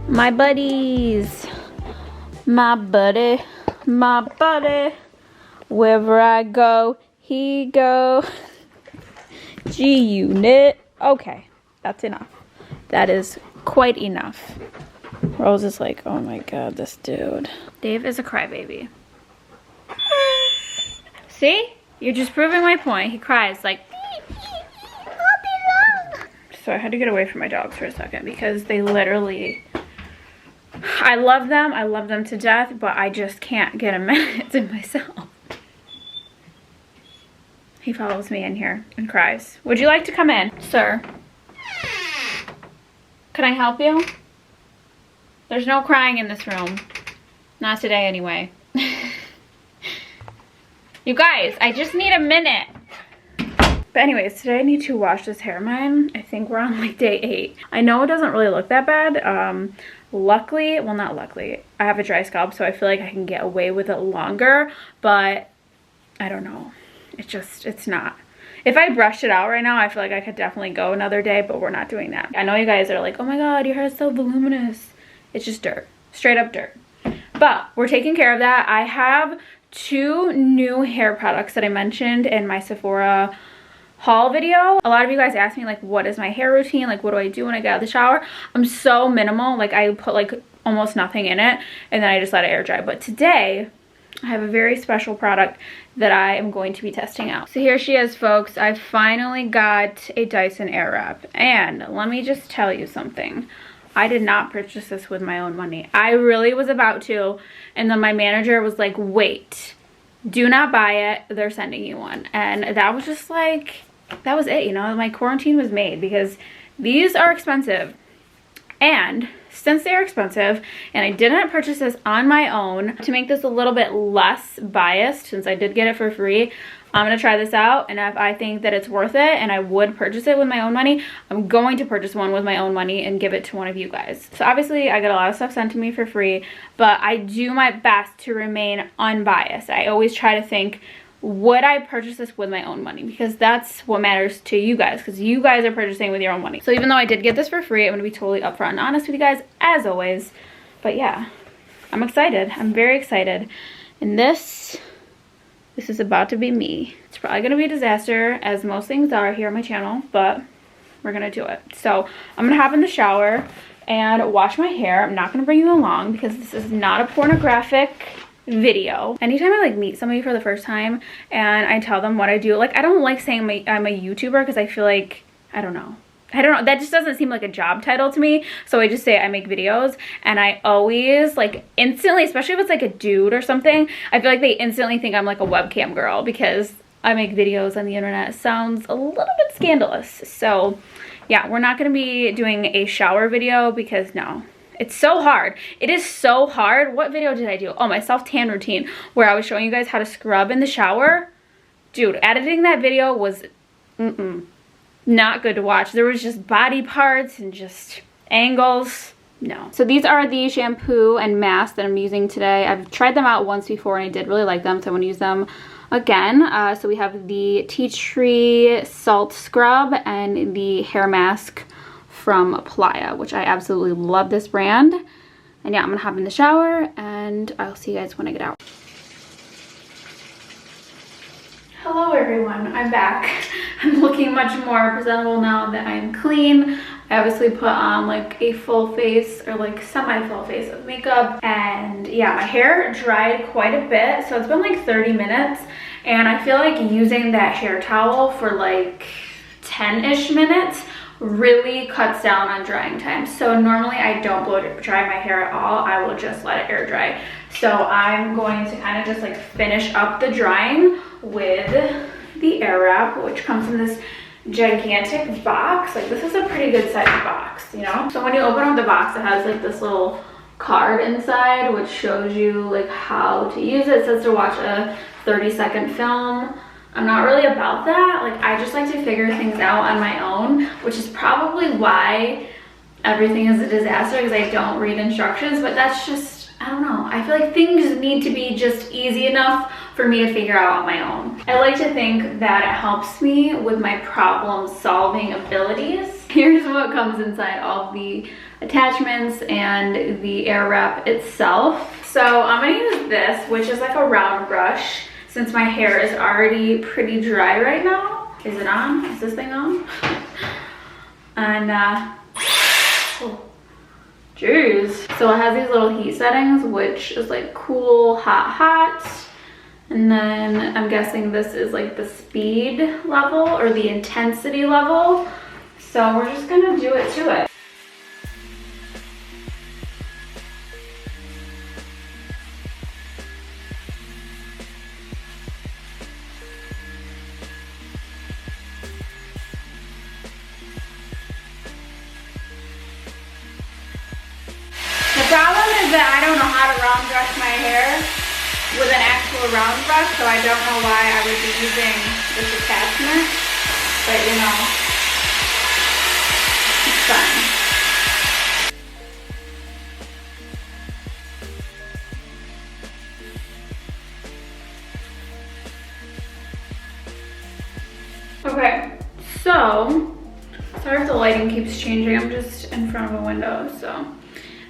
My buddies. My buddy. My buddy. Wherever I go, he go. G-Unit. Okay, that's enough. That is quite enough. Rose is like, oh my god, this dude. Dave is a crybaby. See? You're just proving my point. He cries like, so I had to get away from my dogs for a second because they literally, I love them to death, but I just can't get a minute to myself. He follows me in here and cries. Would you like to come in, sir? Can I help you? There's no crying in this room. Not today anyway. You guys, I just need a minute. But anyways, today I need to wash this hair of mine. I think we're on like day 8. I know it doesn't really look that bad. Luckily, well not luckily, I have a dry scalp, so I feel like I can get away with it longer, but I don't know. It's not. If I brushed it out right now, I feel like I could definitely go another day, but we're not doing that. I know you guys are like, oh my god, your hair is so voluminous. It's just dirt. Straight up dirt. But we're taking care of that. I have 2 new hair products that I mentioned in my Sephora haul video. A lot of you guys asked me like, what is my hair routine? Like, what do I do when I get out of the shower? I'm so minimal. Like, I put like almost nothing in it and then I just let it air dry. But today, I have a very special product that I am going to be testing out. So here she is, folks. I finally got a Dyson Airwrap. And let me just tell you something. I did not purchase this with my own money. I really was about to. And then my manager was like, wait, do not buy it. They're sending you one. And that was just like, that was it, you know. My quarantine was made because these are expensive. And since they are expensive and I didn't purchase this on my own, to make this a little bit less biased, since I did get it for free, I'm going to try this out, and if I think that it's worth it and I would purchase it with my own money, I'm going to purchase one with my own money and give it to one of you guys. So obviously I get a lot of stuff sent to me for free, but I do my best to remain unbiased. I always try to think, would I purchase this with my own money? Because that's what matters to you guys, because you guys are purchasing with your own money. So even though I did get this for free, I'm going to be totally upfront and honest with you guys, as always. But yeah, I'm excited. I'm very excited. And this is about to be me. It's probably going to be a disaster, as most things are here on my channel, but we're going to do it. So I'm going to hop in the shower and wash my hair. I'm not going to bring you along because this is not a pornographic video. Anytime I like meet somebody for the first time and I tell them what I do, like I don't like saying I'm a YouTuber because I feel like, I don't know, that just doesn't seem like a job title to me. So I just say I make videos, and I always like instantly, especially if it's like a dude or something, I feel like they instantly think I'm like a webcam girl because I make videos on the internet. It sounds a little bit scandalous. So yeah, we're not going to be doing a shower video because no. It's so hard. It is so hard. What video did I do? Oh, my self-tan routine where I was showing you guys how to scrub in the shower. Dude, editing that video was not good to watch. There was just body parts and just angles. No. So these are the shampoo and mask that I'm using today. I've tried them out once before and I did really like them, so I'm going to use them again. So we have the tea tree salt scrub and the hair mask from Playa, which I absolutely love this brand. And yeah, I'm gonna hop in the shower and I'll see you guys when I get out. Hello everyone, I'm back. I'm looking much more presentable now that I'm clean. I obviously put on like a full face or like semi-full face of makeup, and yeah, my hair dried quite a bit, so it's been like 30 minutes, and I feel like using that hair towel for like 10-ish minutes really cuts down on drying time. So normally I don't blow dry my hair at all. I will just let it air dry. So I'm going to kind of just like finish up the drying with the Airwrap, which comes in this gigantic box. Like this is a pretty good sized box, you know? So when you open up the box, it has like this little card inside which shows you like how to use it. It says to watch a 30-second film. I'm not really about that. Like I just like to figure things out on my own, which is probably why everything is a disaster, because I don't read instructions. But that's just, I don't know. I feel like things need to be just easy enough for me to figure out on my own. I like to think that it helps me with my problem solving abilities. Here's what comes inside all the attachments and the Airwrap itself. So I'm gonna use this, which is like a round brush, since my hair is already pretty dry right now. Is it on? Is this thing on? And oh, jeez. So it has these little heat settings, which is like cool, hot, hot. And then I'm guessing this is like the speed level or the intensity level. So we're just gonna do it to it. The problem is that I don't know how to round brush my hair with an actual round brush, so I don't know why I would be using this attachment, but you know, it's fun. Okay, so, sorry if the lighting keeps changing, I'm just in front of a window, so.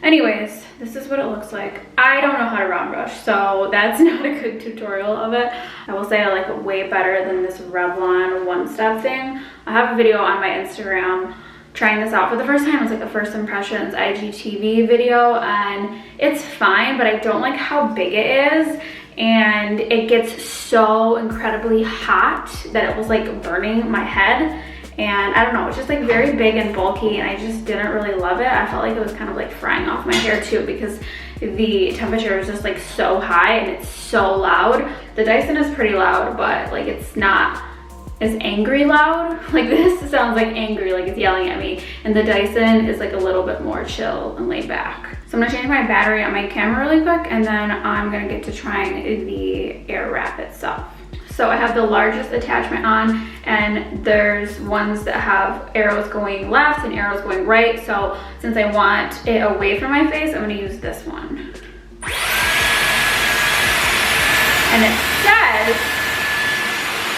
Anyways, this is what it looks like. I don't know how to round brush, so that's not a good tutorial of it. I will say I like it way better than this Revlon one-step thing. I have a video on my Instagram trying this out for the first time. It's like a first impressions IGTV video, and it's fine, but I don't like how big it is. And it gets so incredibly hot that it was like burning my head. And I don't know, it's just like very big and bulky, and I just didn't really love it. I felt like it was kind of like frying off my hair too, because the temperature is just like so high and it's so loud. The Dyson is pretty loud, but like it's not as angry loud. Like this sounds like angry, like it's yelling at me. And the Dyson is like a little bit more chill and laid back. So I'm gonna change my battery on my camera really quick, and then I'm gonna get to trying the Airwrap itself. So I have the largest attachment on, and there's ones that have arrows going left and arrows going right. So since I want it away from my face, I'm gonna use this one. And it says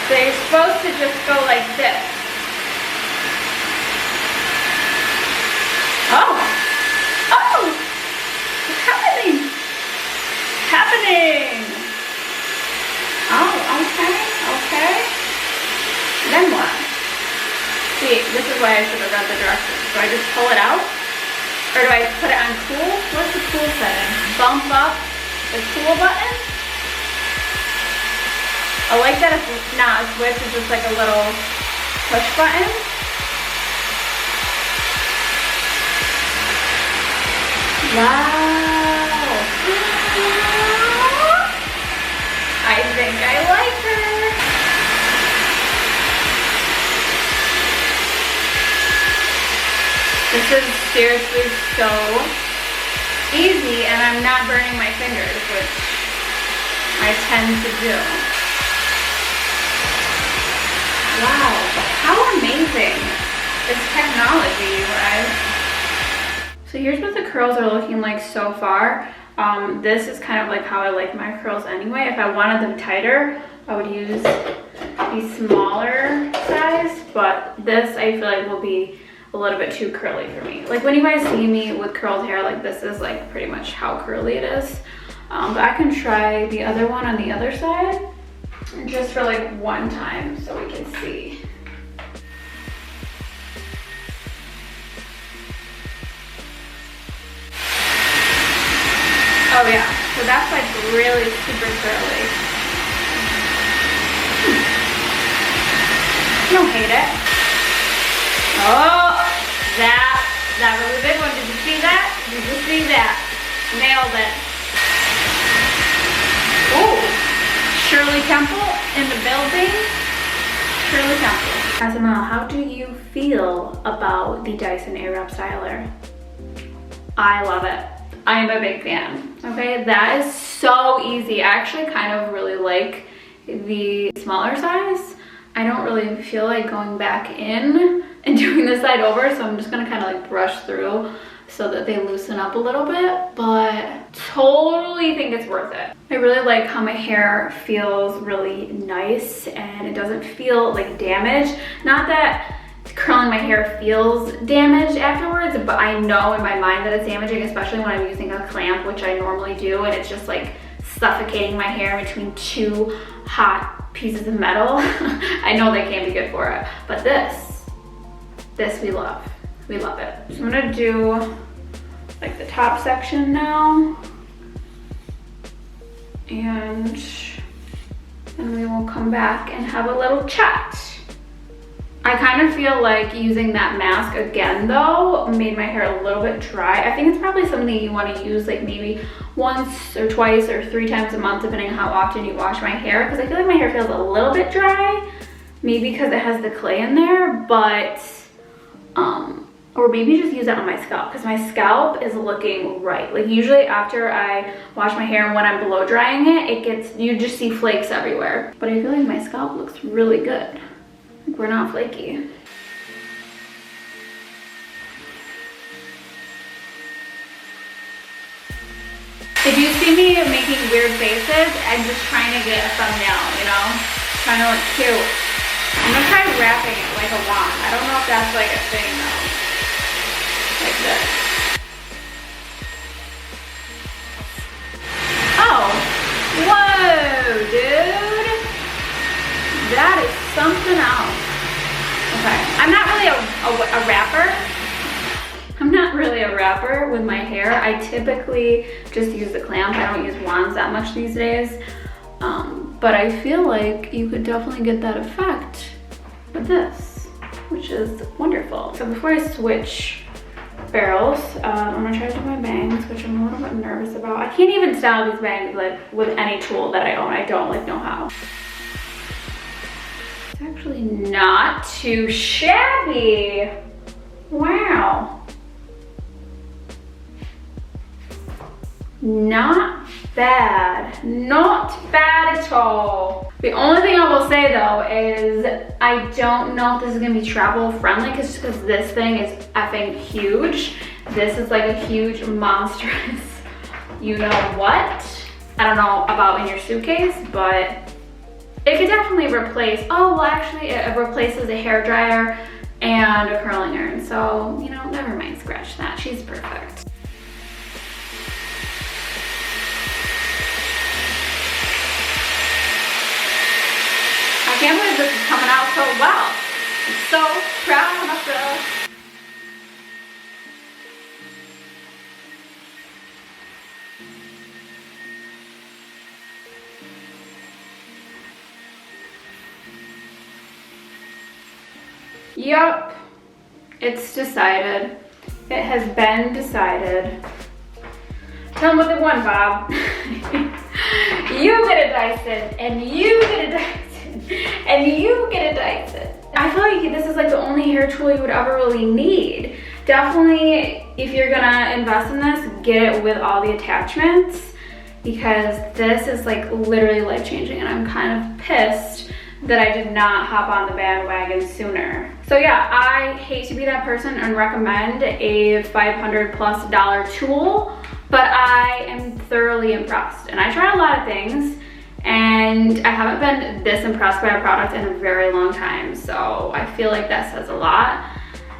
that you're supposed to just go like this. Oh, oh, what's happening? Happening. Oh, okay, okay. Then what? See, this is why I should have read the directions. Do I just pull it out? Or do I put it on cool? What's the cool setting? Bump up the cool button? I like that it's not a switch, it's just like a little push button. Wow. I think I like her. This is seriously so easy, and I'm not burning my fingers, which I tend to do. Wow, how amazing is technology, you guys? So here's what the curls are looking like so far. This is kind of like how I like my curls anyway. If I wanted them tighter, I would use the smaller size, but this I feel like will be a little bit too curly for me. Like when you guys see me with curled hair, like this is like pretty much how curly it is. But I can try the other one on the other side just for like one time so we can see. Oh yeah, so that's like really super curly. Don't hate it. Oh, that really big one. Did you see that? Did you see that? Nailed it. Oh, Shirley Temple in the building. Shirley Temple. Casimel, how do you feel about the Dyson Airwrap styler? I love it. I am a big fan. Okay, that is so easy. I actually kind of really like the smaller size. I don't really feel like going back in and doing this side over, so I'm just gonna kind of like brush through so that they loosen up a little bit, but totally think it's worth it. I really like how my hair feels really nice and it doesn't feel like damaged. Not that curling my hair feels damaged afterwards, but I know in my mind that it's damaging, especially when I'm using a clamp, which I normally do, and it's just like suffocating my hair between two hot pieces of metal. I know they can't be good for it, but this we love. We love it. So I'm gonna do like the top section now, and then we will come back and have a little chat. I kind of feel like using that mask again though made my hair a little bit dry. I think it's probably something you want to use like maybe once or twice or 3 times a month, depending on how often you wash my hair, because I feel like my hair feels a little bit dry, maybe because it has the clay in there, but or maybe just use it on my scalp, because my scalp is looking right. Like usually after I wash my hair and when I'm blow drying it, you just see flakes everywhere. But I feel like my scalp looks really good. Like we're not flaky. If you see me making weird faces, I'm just trying to get a thumbnail, you know? Trying to look cute. I'm gonna try wrapping it like a wand. I don't know if that's like a thing though. Like this. Oh, whoa, dude. That is something else. Okay, I'm not really a wrapper. I'm not really a wrapper with my hair. I typically just use the clamp. I don't use wands that much these days. But I feel like you could definitely get that effect with this, which is wonderful. So before I switch barrels, I'm gonna try to do my bangs, which I'm a little bit nervous about. I can't even style these bangs like with any tool that I own. I don't like know how. It's actually not too shabby. Wow. Not bad. Not bad at all. The only thing I will say though is I don't know if this is gonna be travel friendly because this thing is effing huge. This is like a huge monstrous, you know what? I don't know about in your suitcase, but it could definitely replace, oh well actually it replaces a hairdryer and a curling iron. So, you know, never mind, scratch that. She's perfect. I can't believe this is coming out so well. I'm so proud of myself. Yup, it's decided. It has been decided. Tell them what they want, Bob. You get a Dyson, and you get a Dyson. And you get a Dyson. I feel like this is like the only hair tool you would ever really need. Definitely, if you're gonna invest in this, get it with all the attachments, because this is like literally life-changing, and I'm kind of pissed that I did not hop on the bandwagon sooner. So yeah, I hate to be that person and recommend a $500+ tool, but I am thoroughly impressed. And I tried a lot of things, and I haven't been this impressed by a product in a very long time. So I feel like that says a lot.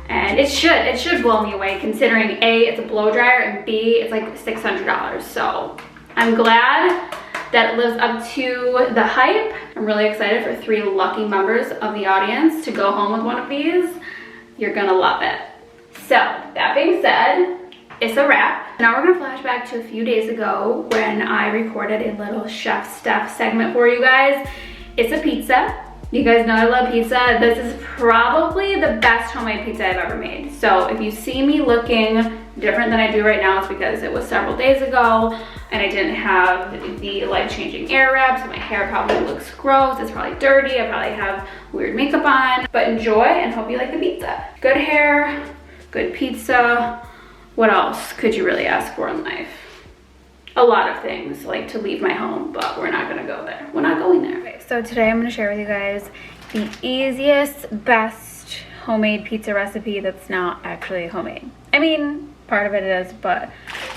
And it should blow me away, considering A, it's a blow dryer, and B, it's like $600. So I'm glad that it lives up to the hype. I'm really excited for 3 lucky members of the audience to go home with one of these. You're gonna love it. So that being said, it's a wrap. Now we're gonna flash back to a few days ago when I recorded a little Chef Steph segment for you guys. It's a pizza. You guys know I love pizza. This is probably the best homemade pizza I've ever made. So if you see me looking different than I do right now, it's because it was several days ago and I didn't have the life-changing Airwrap, so my hair probably looks gross. It's probably dirty. I probably have weird makeup on. But enjoy and hope you like the pizza. Good hair, good pizza. What else could you really ask for in life? A lot of things, like to leave my home, but we're not gonna go there. We're not going there. Okay, so today I'm gonna share with you guys the easiest, best homemade pizza recipe that's not actually homemade. I mean, part of it is, but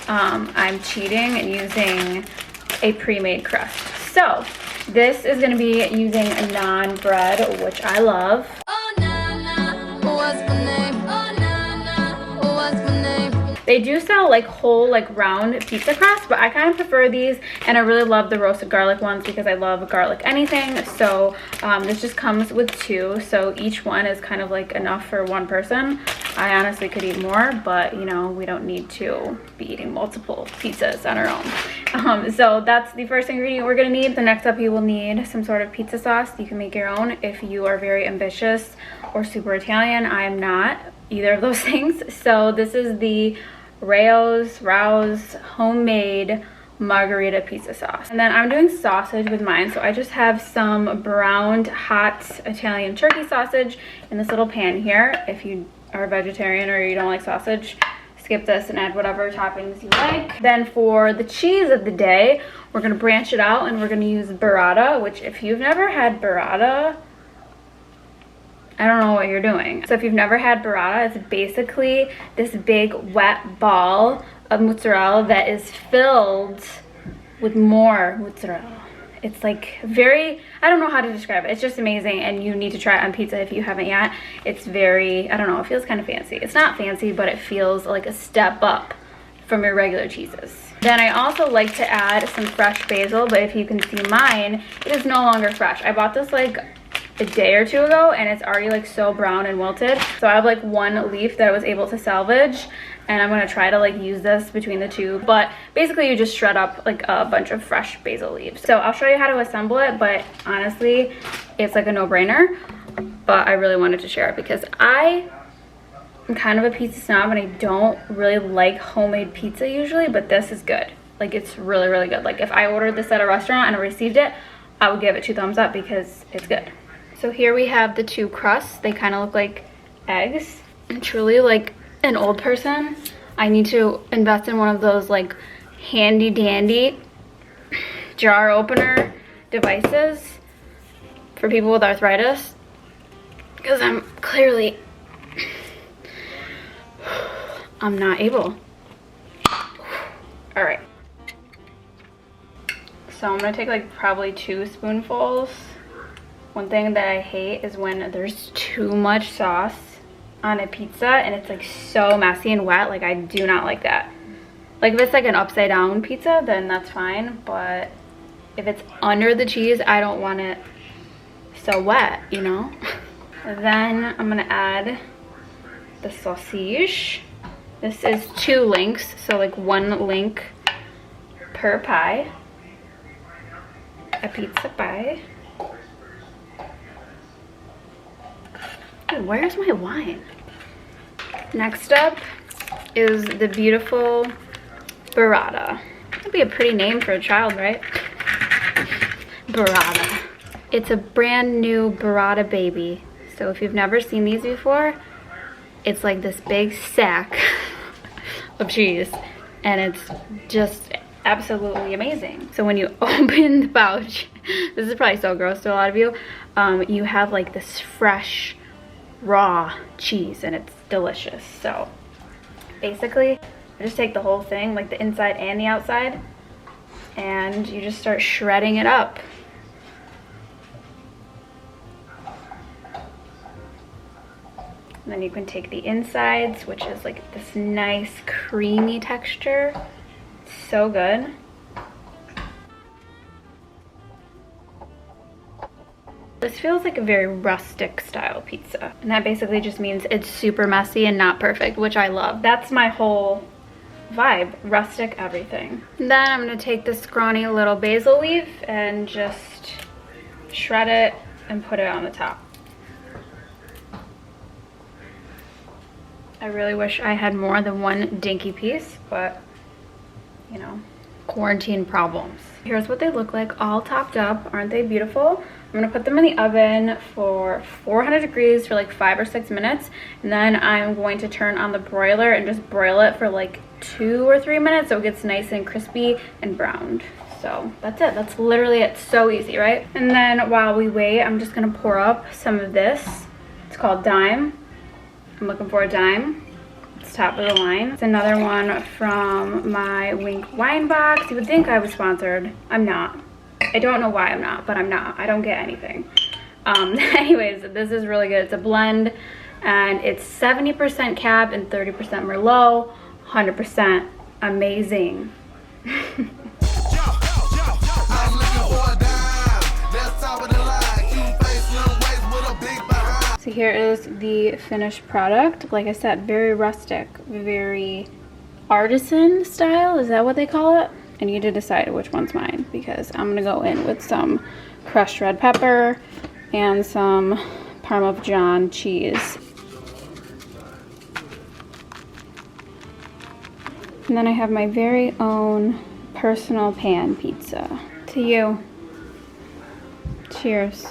I'm cheating and using a pre-made crust. So this is gonna be using a NAAN bread, which I love. Oh, nah, nah. They do sell like whole like round pizza crust, but I kind of prefer these, and I really love the roasted garlic ones because I love garlic anything. So this just comes with 2, so each one is kind of like enough for one person. I honestly could eat more, but you know, we don't need to be eating multiple pizzas on our own. So that's the first ingredient we're gonna need. The next up, you will need some sort of pizza sauce. You can make your own if you are very ambitious or super Italian. I am not either of those things. So this is the Rao's homemade Margherita pizza sauce. And then I'm doing sausage with mine, so I just have some browned hot Italian turkey sausage in this little pan here. If you are a vegetarian or you don't like sausage, skip this and add whatever toppings you like. Then for the cheese of the day, we're gonna branch it out and we're gonna use burrata, which if you've never had burrata, I don't know what you're doing. So if you've never had burrata, it's basically this big wet ball of mozzarella that is filled with more mozzarella. It's like very, I don't know how to describe it. It's just amazing, and you need to try it on pizza if you haven't yet. It's very, I don't know, it feels kind of fancy. It's not fancy, but it feels like a step up from your regular cheeses. Then I also like to add some fresh basil, but if you can see mine, it is no longer fresh. I bought this like a day or 2 ago, and it's already like so brown and wilted. So I have like 1 leaf that I was able to salvage, and I'm gonna try to like use this between the 2. But basically you just shred up like a bunch of fresh basil leaves. So I'll show you how to assemble it, but honestly, it's like a no-brainer. But I really wanted to share it because I am kind of a pizza snob and I don't really like homemade pizza usually, but this is good. Like, it's really, really good. Like, if I ordered this at a restaurant and I received it, I would give it 2 thumbs up because it's good. So here we have the 2 crusts. They kind of look like eggs. And truly, like an old person, I need to invest in one of those like handy dandy jar opener devices for people with arthritis, because I'm clearly, I'm not able. All right. So I'm gonna take like probably 2 spoonfuls. One thing that I hate is when there's too much sauce on a pizza and it's like so messy and wet. Like, I do not like that. Like, if it's like an upside down pizza, then that's fine, but if it's under the cheese, I don't want it so wet, you know? Then I'm gonna add the sausage. This is 2 links, so like 1 link per pie. A pizza pie. Dude, where's my wine? Next up is the beautiful burrata. That'd be a pretty name for a child, right? Burrata. It's a brand new burrata baby. So if you've never seen these before, it's like this big sack of cheese, and it's just absolutely amazing. So when you open the pouch, this is probably so gross to a lot of you, you have like this fresh raw cheese, and it's delicious. So basically I just take the whole thing, like the inside and the outside, and you just start shredding it up. And then you can take the insides, which is like this nice creamy texture. It's so good. This feels like a very rustic style pizza. And that basically just means it's super messy and not perfect, which I love. That's my whole vibe, rustic everything. And then I'm gonna take this scrawny little basil leaf and just shred it and put it on the top. I really wish I had more than 1 dinky piece, but you know, quarantine problems. Here's what they look like all topped up. Aren't they beautiful? I'm gonna put them in the oven for 400 degrees for like 5 or 6 minutes. And then I'm going to turn on the broiler and just broil it for like 2 or 3 minutes so it gets nice and crispy and browned. So that's it. That's literally it. So easy, right? And then while we wait, I'm just gonna pour up some of this. It's called Dime. I'm looking for a Dime. It's top of the line. It's another one from my Wink wine box. You would think I was sponsored. I'm not. I don't know why I'm not, but I'm not. I don't get anything. Anyways, this is really good. It's a blend. and it's 70% Cab and 30% Merlot. 100% amazing. So here is the finished product. Like I said, very rustic, very artisan style. Is that what they call it? I need to decide which one's mine because I'm gonna go in with some crushed red pepper and some Parmesan cheese. And then I have my very own personal pan pizza. To you. Cheers.